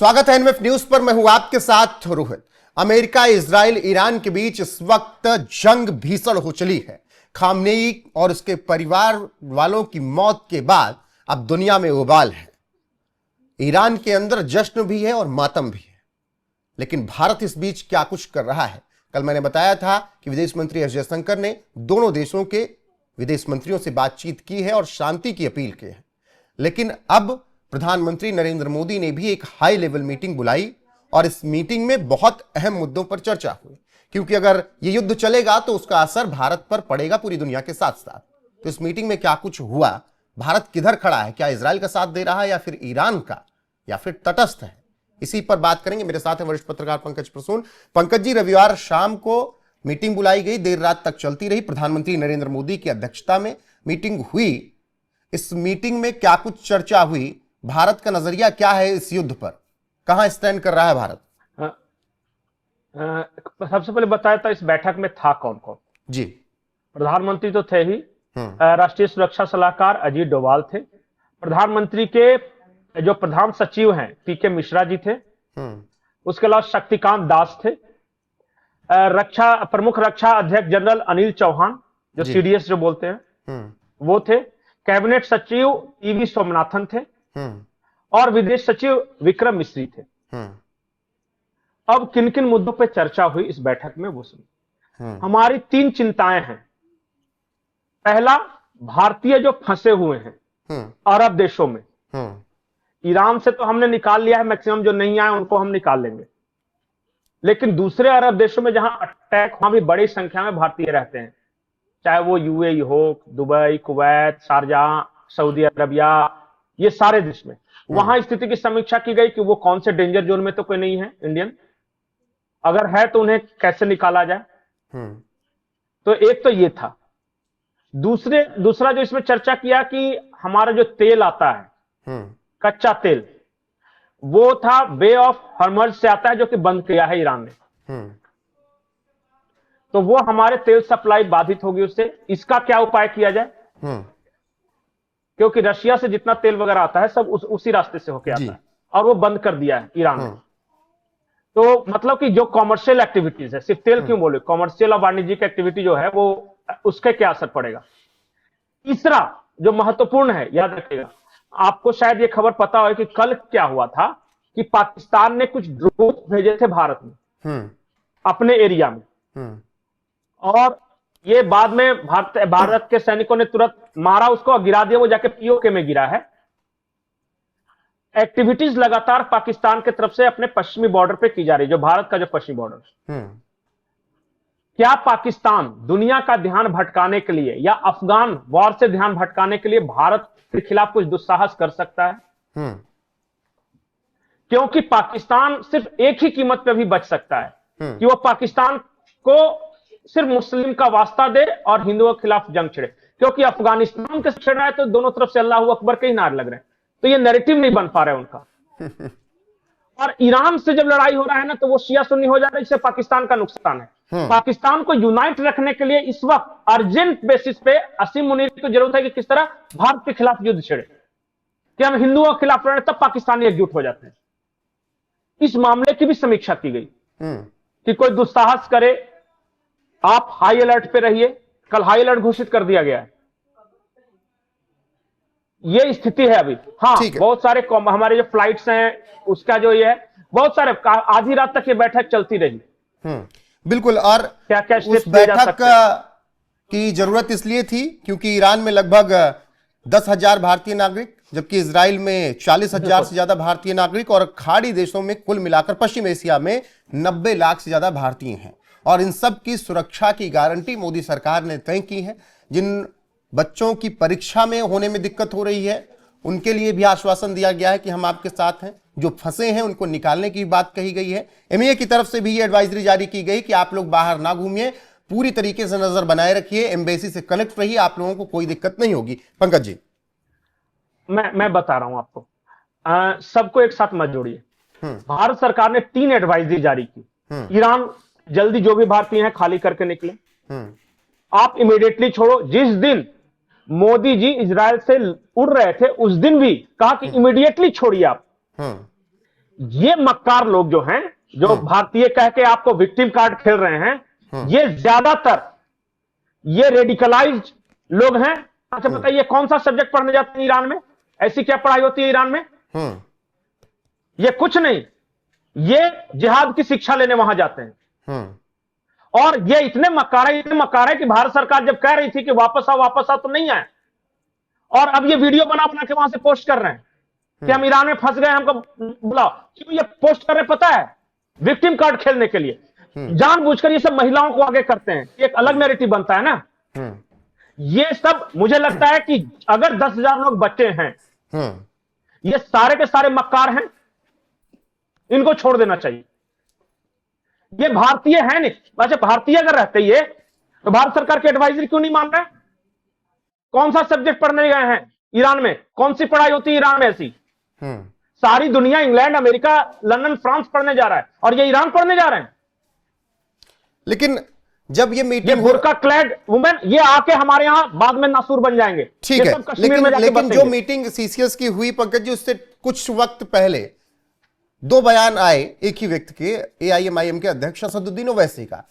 स्वागत है NMF news पर। मैं हूं आपके साथ रोहित। अमेरिका, इजराइल, ईरान के बीच इस वक्त जंग भीषण हो चली है। खामनेई और उसके परिवार वालों की मौत के बाद अब दुनिया में उबाल है। ईरान के अंदर जश्न भी है और मातम भी है, लेकिन भारत इस बीच क्या कुछ कर रहा है। कल मैंने बताया था कि विदेश मंत्री एस जयशंकर ने दोनों देशों के विदेश मंत्रियों से बातचीत की है और शांति की अपील की है, लेकिन अब प्रधानमंत्री नरेंद्र मोदी ने भी एक हाई लेवल मीटिंग बुलाई और इस मीटिंग में बहुत अहम मुद्दों पर चर्चा हुई, क्योंकि अगर ये युद्ध चलेगा तो उसका असर भारत पर पड़ेगा पूरी दुनिया के साथ साथ। तो इस मीटिंग में क्या कुछ हुआ, भारत किधर खड़ा है, क्या इजराइल का साथ दे रहा है या फिर ईरान का, या फिर तटस्थ है, इसी पर बात करेंगे। मेरे साथ है वरिष्ठ पत्रकार पंकज प्रसून। पंकज जी, रविवार शाम को मीटिंग बुलाई गई, देर रात तक चलती रही। प्रधानमंत्री नरेंद्र मोदी की अध्यक्षता में मीटिंग हुई। इस मीटिंग में क्या कुछ चर्चा हुई, भारत का नजरिया क्या है इस युद्ध पर, कहां स्टैंड कर रहा है भारत? सबसे पहले बताया था इस बैठक में था कौन कौन जी। प्रधानमंत्री तो थे ही, राष्ट्रीय सुरक्षा सलाहकार अजीत डोभाल थे, प्रधानमंत्री के जो प्रधान सचिव हैं पीके मिश्रा जी थे, उसके अलावा शक्तिकांत दास थे, प्रमुख रक्षा अध्यक्ष जनरल अनिल चौहान जो सीडीएस जो बोलते हैं वो थे, कैबिनेट सचिव ईवी सोमनाथन थे और विदेश सचिव विक्रम मिश्री थे। अब किन किन मुद्दों पर चर्चा हुई इस बैठक में वो सुनिए। हमारी 3 चिंताएं हैं। पहला, भारतीय जो फंसे हुए हैं अरब देशों में, ईरान से तो हमने निकाल लिया है, मैक्सिमम जो नहीं आए उनको हम निकाल लेंगे, लेकिन दूसरे अरब देशों में जहां अटैक, वहां भी बड़ी संख्या में भारतीय रहते हैं, चाहे वो यूएई हो, Dubai, Kuwait, Sharjah, Saudi Arabia, ये सारे देश में। वहां स्थिति की समीक्षा की गई कि वो कौन से डेंजर जोन में तो कोई नहीं है इंडियन, अगर है तो उन्हें कैसे निकाला जाए। तो एक तो ये था। दूसरा जो इसमें चर्चा किया कि हमारा जो तेल आता है, कच्चा तेल, वो था बे ऑफ हॉर्मज से आता है, जो कि बंद किया है ईरान ने। तो वो हमारे तेल सप्लाई बाधित होगी उससे। इसका क्या उपाय किया जाए, क्योंकि रशिया से जितना तेल वगैरह आता है सब उसी रास्ते से होके आता है, और वो बंद कर दिया है ईरान ने। तो मतलब कि जो कॉमर्शियल एक्टिविटीज है, सिर्फ तेल क्यों बोले, कॉमर्शियल और वाणिज्यिक एक्टिविटी जो है वो, उसके क्या असर पड़ेगा। तीसरा जो महत्वपूर्ण है, याद रखिएगा, आपको शायद ये खबर पता हो कि कल क्या हुआ था कि पाकिस्तान ने कुछ ड्रोन भेजे थे भारत में अपने एरिया में, और ये बाद में भारत के सैनिकों ने तुरंत मारा उसको और गिरा दिया, वो जाके पीओके में गिरा है। एक्टिविटीज लगातार पाकिस्तान की तरफ से अपने पश्चिमी बॉर्डर पे की जा रही है, जो भारत का जो पश्चिमी बॉर्डर। क्या पाकिस्तान दुनिया का ध्यान भटकाने के लिए या अफगान वॉर से ध्यान भटकाने के लिए भारत के खिलाफ कुछ दुस्साहस कर सकता है? क्योंकि पाकिस्तान सिर्फ एक ही कीमत पे भी बच सकता है कि वो पाकिस्तान को सिर्फ मुस्लिम का वास्ता दे और हिंदुओं के खिलाफ जंग छिड़े, क्योंकि अफगानिस्तान के छिड़ रहा है तो दोनों तरफ से अल्लाह अकबर के ही नारे लग रहे हैं, तो ये नैरेटिव नहीं बन पा रहा है उनका। और ईरान से जब लड़ाई हो रहा है ना, तो वो शिया सुन्नी हो जा रहा है, इससे पाकिस्तान का नुकसान है। पाकिस्तान को यूनाइट रखने के लिए इस वक्त अर्जेंट बेसिस पे असीम मुनीर की जरूरत है कि किस तरह भारत के खिलाफ युद्ध छिड़े, कि हम हिंदुओं के खिलाफ लड़े, तब पाकिस्तानी एकजुट हो जाते हैं। इस मामले की भी समीक्षा की गई कि कोई दुस्साहस करे, आप हाई अलर्ट पे रहिए। कल हाई अलर्ट घोषित कर दिया गया है, ये स्थिति है अभी। हाँ, बहुत सारे हमारे जो फ्लाइट्स हैं उसका जो ये है, बहुत सारे, आधी रात तक ये बैठक चलती रही। बिल्कुल। और क्या क्या उस बैठक की जरूरत इसलिए थी क्योंकि ईरान में लगभग 10,000 भारतीय नागरिक, जबकि इजराइल में 40,000 से ज्यादा भारतीय नागरिक, और खाड़ी देशों में कुल मिलाकर पश्चिम एशिया में 90 लाख से ज्यादा भारतीय हैं। और इन सब की सुरक्षा की गारंटी मोदी सरकार ने तय की है। जिन बच्चों की परीक्षा में होने में दिक्कत हो रही है उनके लिए भी आश्वासन दिया गया है कि हम आपके साथ हैं। जो फंसे हैं उनको निकालने की बात कही गई है। एमईए की तरफ से भी ये एडवाइजरी जारी की गई कि आप लोग बाहर ना घूमिए, पूरी तरीके से नजर बनाए रखिए, एम्बेसी से कनेक्ट रहिए, आप लोगों को कोई दिक्कत नहीं होगी। पंकज जी, मैं बता रहा हूं आपको, सबको एक साथ मत जोड़िए। भारत सरकार ने 3 एडवाइजरी जारी की। ईरान जल्दी जो भी भारतीय हैं खाली करके निकले, आप इमीडिएटली छोड़ो। जिस दिन मोदी जी इजराइल से उड़ रहे थे उस दिन भी कहा कि इमीडिएटली छोड़िए आप। ये मक्कार लोग जो हैं, जो भारतीय कह के आपको विक्टिम कार्ड खेल रहे हैं, ये ज्यादातर ये रेडिकलाइज्ड लोग हैं। अच्छा बताइए, कौन सा सब्जेक्ट पढ़ने जाते हैं ईरान में? ऐसी क्या पढ़ाई होती है ईरान में? ये कुछ नहीं, ये जिहाद की शिक्षा लेने वहां जाते हैं। और ये इतने मक्कार है कि भारत सरकार जब कह रही थी कि वापस आओ तो नहीं आए, और अब ये वीडियो बना बना के वहां से पोस्ट कर रहे हैं कि हम ईरान में फंस गए, हमको बुलाओ। क्यों ये पोस्ट कर रहे पता है? विक्टिम कार्ड खेलने के लिए। जानबूझकर ये सब महिलाओं को आगे करते हैं, एक अलग नैरेटिव बनता है ना। ये सब मुझे लगता है कि अगर 10,000 लोग बच्चे हैं, ये सारे के सारे मक्कार हैं, इनको छोड़ देना चाहिए। ये भारतीय है नहीं। अच्छा, भारतीय अगर रहते ये तो भारत सरकार के एडवाइजरी क्यों नहीं मान रहे? कौन सा सब्जेक्ट पढ़ने गए हैं ईरान में? कौन सी पढ़ाई होती है ईरान में ऐसी? सारी दुनिया, इंग्लैंड, अमेरिका, लंदन, फ्रांस पढ़ने जा रहा है, और ये ईरान पढ़ने जा रहे हैं। लेकिन जब ये मीटिंग, ये बुर्का क्लैड वुमेन ये आके हमारे यहां बाद में नासूर बन जाएंगे। ठीक है, लेकिन जो मीटिंग सीसीएस की हुई पंकज जी, उससे कुछ वक्त पहले 2 बयान आए एक ही व्यक्ति के, एआईएमआईएम के अध्यक्ष असदुद्दीन ओवैसी का।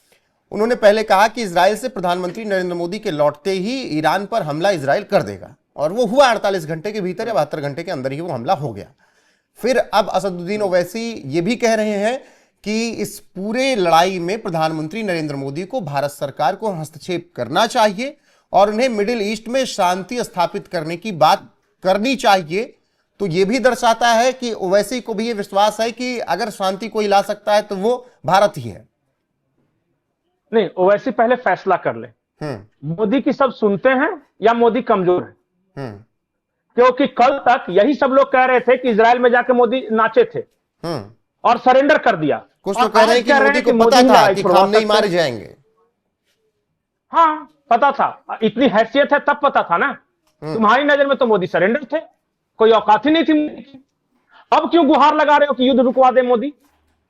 उन्होंने पहले कहा कि इजराइल से प्रधानमंत्री नरेंद्र मोदी के लौटते ही ईरान पर हमला इजराइल कर देगा, और वो हुआ 48 घंटे के भीतर या 72 घंटे के अंदर ही वो हमला हो गया। फिर अब असदुद्दीन ओवैसी ये भी कह रहे हैं कि इस पूरे लड़ाई में प्रधानमंत्री नरेंद्र मोदी को भारत सरकार को हस्तक्षेप करना चाहिए और उन्हें मिडिल ईस्ट में शांति स्थापित करने की बात करनी चाहिए। तो यह भी दर्शाता है कि ओवैसी को भी यह विश्वास है कि अगर शांति कोई ला सकता है तो वो भारत ही है। नहीं, ओवैसी पहले फैसला कर ले, मोदी की सब सुनते हैं या मोदी कमजोर है। क्योंकि कल तक यही सब लोग कह रहे थे कि इजराइल में जाके मोदी नाचे थे और सरेंडर कर दिया। कुछ तो कह रहे हैं कि मोदी को पता था कि खामनेई मारे जाएंगे। हाँ, पता था, इतनी हैसियत है तब पता था ना। तुम्हारी नजर में तो मोदी सरेंडर थे, कोई औकात ही नहीं थी मोदी की। अब क्यों गुहार लगा रहे हो कि युद्ध रुकवा दे मोदी?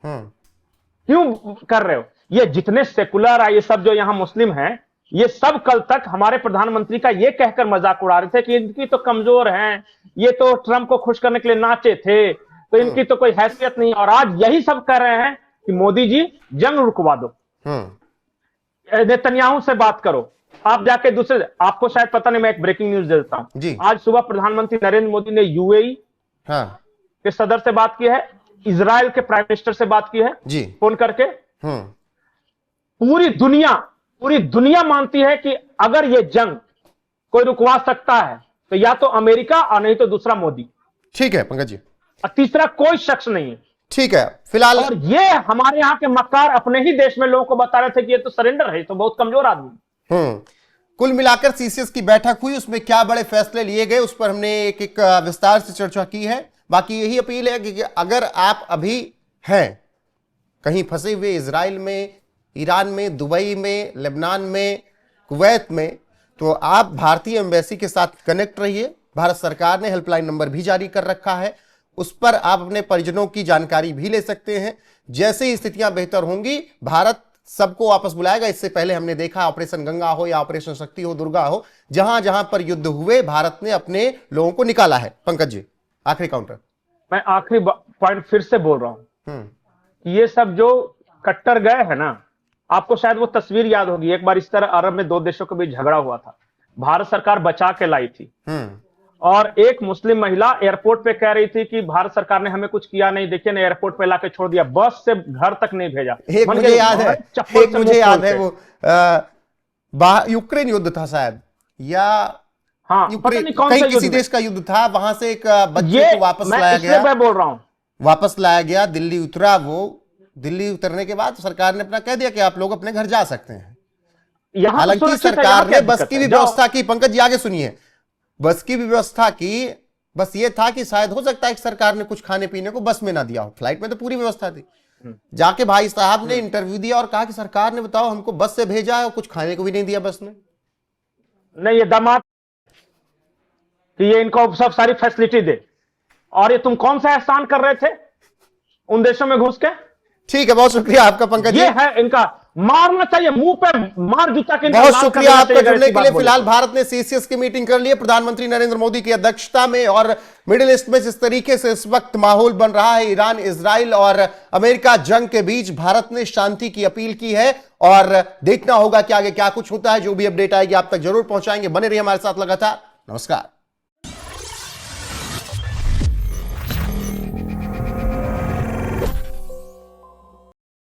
क्यों कर रहे हो? ये जितने सेकुलर है, ये सब जो यहां मुस्लिम हैं, ये सब कल तक हमारे प्रधानमंत्री का ये कहकर मजाक उड़ा रहे थे कि इनकी तो कमजोर हैं, ये तो ट्रंप को खुश करने के लिए नाचे थे, तो इनकी तो कोई हैसियत नहीं। और आज यही सब कर रहे हैं कि मोदी जी जंग रुकवा दो, नेतन्याहू से बात करो। आप जाके दूसरे, आपको शायद पता नहीं, मैं एक ब्रेकिंग न्यूज दे देता हूं। आज सुबह प्रधानमंत्री नरेंद्र मोदी ने यूएई के सदर से बात की है, इजराइल के प्राइम मिनिस्टर से बात की है फोन करके। पूरी दुनिया मानती है कि अगर ये जंग कोई रुकवा सकता है तो या तो अमेरिका और नहीं तो दूसरा मोदी। ठीक है पंकज जी, और तीसरा कोई शख्स नहीं है। ठीक है फिलहाल। और ये हमारे यहाँ के मक्कार अपने ही देश में लोगों को बता रहे थे कि ये तो सरेंडर है, तो बहुत कमजोर आदमी। कुल मिलाकर सीसीएस की बैठक हुई, उसमें क्या बड़े फैसले लिए गए उस पर हमने एक विस्तार से चर्चा की है। बाकी यही अपील है कि अगर आप अभी हैं कहीं फंसे हुए इजराइल में, ईरान में, दुबई में, लेबनान में, कुवैत में, तो आप भारतीय एम्बेसी के साथ कनेक्ट रहिए। भारत सरकार ने हेल्पलाइन नंबर भी जारी कर रखा है, उस पर आप अपने परिजनों की जानकारी भी ले सकते हैं। जैसे ही स्थितियां बेहतर होंगी भारत सबको वापस बुलाएगा। इससे पहले हमने देखा ऑपरेशन गंगा हो या ऑपरेशन शक्ति हो, दुर्गा हो, जहां जहां पर युद्ध हुए भारत ने अपने लोगों को निकाला है। पंकज जी आखिरी काउंटर। मैं आखिरी पॉइंट फिर से बोल रहा हूं, ये सब जो कट्टर गए हैं ना, आपको शायद वो तस्वीर याद होगी, एक बार इस तरह अरब में 2 देशों के बीच झगड़ा हुआ था, भारत सरकार बचा के लाई थी, और एक मुस्लिम महिला एयरपोर्ट पे कह रही थी कि भारत सरकार ने हमें कुछ किया नहीं, देखिए ना एयरपोर्ट पे लाके छोड़ दिया, बस से घर तक नहीं भेजा। मुझे याद है वो यूक्रेन युद्ध था शायद, या कहीं किसी देश का युद्ध था, वहां से एक बच्चे को वापस लाया गया। मैं बोल रहा हूं वापस लाया गया, दिल्ली उतरा। वो दिल्ली उतरने के बाद सरकार ने अपना कह दिया कि आप लोग अपने घर जा सकते हैं। हालांकि सरकार ने बस की भी व्यवस्था की। पंकज जी आगे सुनिए, बस की भी व्यवस्था की, बस ये था कि शायद हो सकता है कि सरकार ने कुछ खाने पीने को बस में ना दिया हो, फ्लाइट में तो पूरी व्यवस्था थी। जाके भाई साहब ने इंटरव्यू दिया और कहा कि सरकार ने बताओ हमको बस से भेजा है और कुछ खाने को भी नहीं दिया बस में। नहीं, ये दामाद कि ये इनको सब सारी फैसिलिटी दे, और ये तुम कौन सा एहसान कर रहे थे उन देशों में घुस के? ठीक है, बहुत शुक्रिया आपका पंकज जी। ये है इनका, मारना चाहिए, मुंह पे मार जूता के बहुत लाल शुक्रिया कर देना आपका चाहिए, जुड़ने ऐसी के बात लिए। बोली। फिलहाल भारत ने सीसीएस की मीटिंग कर ली है प्रधानमंत्री नरेंद्र मोदी की अध्यक्षता में, और मिडिल ईस्ट में जिस तरीके से इस वक्त माहौल बन रहा है, ईरान, इजराइल और अमेरिका जंग के बीच, भारत ने शांति की अपील की है और देखना होगा कि आगे क्या कुछ होता है। जो भी अपडेट आएगी आप तक जरूर पहुंचाएंगे। बने रहिए हमारे साथ लगातार। नमस्कार।